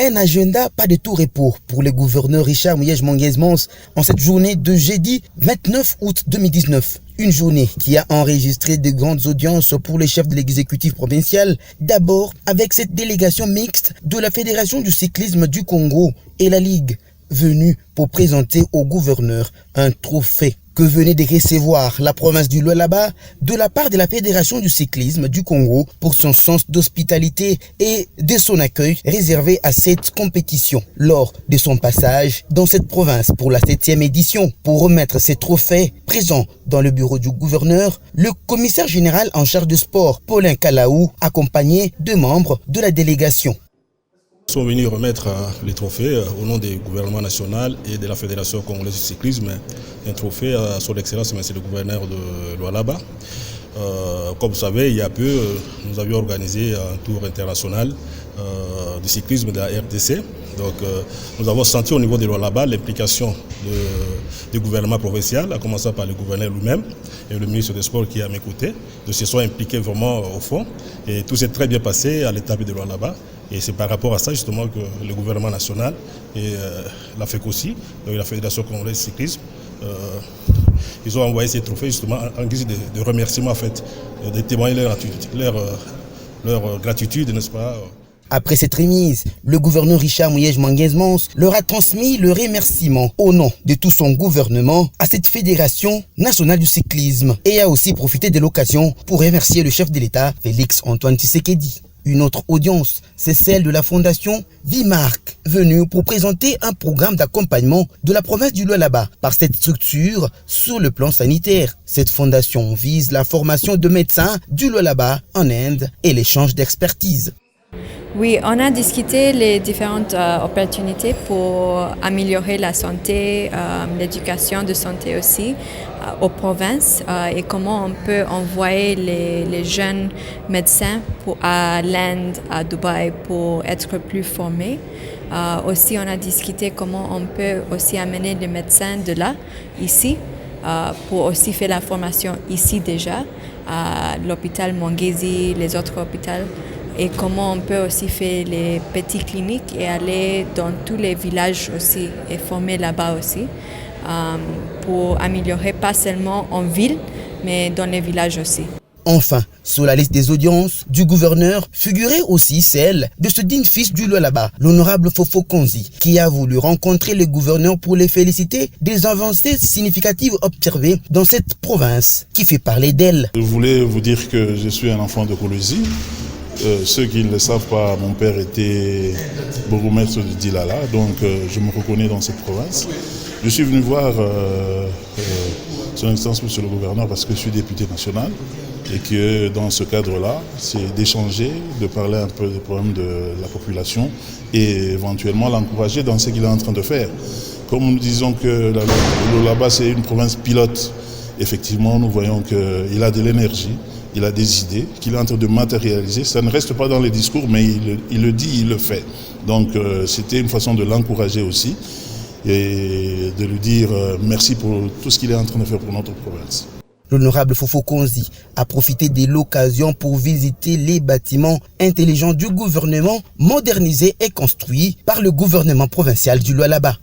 Un agenda pas de tout repos pour le gouverneur Richard Mouyej-Monguez-Mons en cette journée de jeudi 29 août 2019. Une journée qui a enregistré de grandes audiences pour les chefs de l'exécutif provincial, d'abord avec cette délégation mixte de la Fédération du cyclisme du Congo et la Ligue, venue pour présenter au gouverneur un trophée que venait de recevoir la province du Lualaba de la part de la Fédération du cyclisme du Congo pour son sens d'hospitalité et de son accueil réservé à cette compétition. Lors de son passage dans cette province pour la 7e édition, pour remettre ces trophées présents dans le bureau du gouverneur, le commissaire général en charge du sport, Paulin Kalaou, accompagné de membres de la délégation. Nous sommes venus remettre les trophées au nom du gouvernement national et de la Fédération congolaise du cyclisme, un trophée à son excellence, monsieur le gouverneur de Lualaba. Comme vous savez, il y a peu, nous avions organisé un tour international du cyclisme de la RDC. Donc, nous avons senti au niveau de Lualaba l'implication du gouvernement provincial, à commencer par le gouverneur lui-même et le ministre des Sports qui est à mes côtés. Ils se sont impliqués vraiment au fond et tout s'est très bien passé à l'étape de Lualaba. Et c'est par rapport à ça justement que le gouvernement national et la FEC aussi, la Fédération congolaise de cyclisme, ils ont envoyé ces trophées justement en guise de remerciement en fait, de témoigner leur gratitude, n'est-ce pas? Après cette remise, le gouverneur Richard Mouyej-Monguez-Mons leur a transmis le remerciement au nom de tout son gouvernement à cette fédération nationale du cyclisme et a aussi profité de l'occasion pour remercier le chef de l'État, Félix Antoine Tshisekedi. Une autre audience, c'est celle de la fondation Vimark, venue pour présenter un programme d'accompagnement de la province du Lualaba par cette structure sur le plan sanitaire. Cette fondation vise la formation de médecins du Lualaba en Inde et l'échange d'expertise. Oui, on a discuté les différentes opportunités pour améliorer la santé, l'éducation de santé aussi aux provinces et comment on peut envoyer les jeunes médecins à l'Inde, à Dubaï pour être plus formés. Aussi, on a discuté comment on peut aussi amener les médecins de là, ici, pour aussi faire la formation ici déjà, à l'hôpital Mongezi, les autres hôpitaux. Et comment on peut aussi faire les petites cliniques et aller dans tous les villages aussi et former là-bas aussi pour améliorer pas seulement en ville mais dans les villages aussi. Enfin, sur la liste des audiences du gouverneur figurait aussi celle de ce digne fils du Lualaba, l'honorable Fofo Konzi, qui a voulu rencontrer le gouverneur pour les féliciter des avancées significatives observées dans cette province qui fait parler d'elle. Je voulais vous dire que je suis un enfant de Kolwezi. Ceux qui ne le savent pas, mon père était bourgmestre de Dilala, donc je me reconnais dans cette province. Je suis venu voir son Excellence, monsieur le gouverneur, parce que je suis député national et que dans ce cadre-là, c'est d'échanger, de parler un peu des problèmes de la population et éventuellement l'encourager dans ce qu'il est en train de faire. Comme nous disons que le Lualaba, c'est une province pilote, effectivement, nous voyons qu'il a de l'énergie. Il a des idées qu'il est en train de matérialiser. Ça ne reste pas dans les discours, mais il le dit, il le fait. Donc c'était une façon de l'encourager aussi et de lui dire merci pour tout ce qu'il est en train de faire pour notre province. L'honorable Fofo Konzi a profité de l'occasion pour visiter les bâtiments intelligents du gouvernement modernisés et construits par le gouvernement provincial du Lualaba.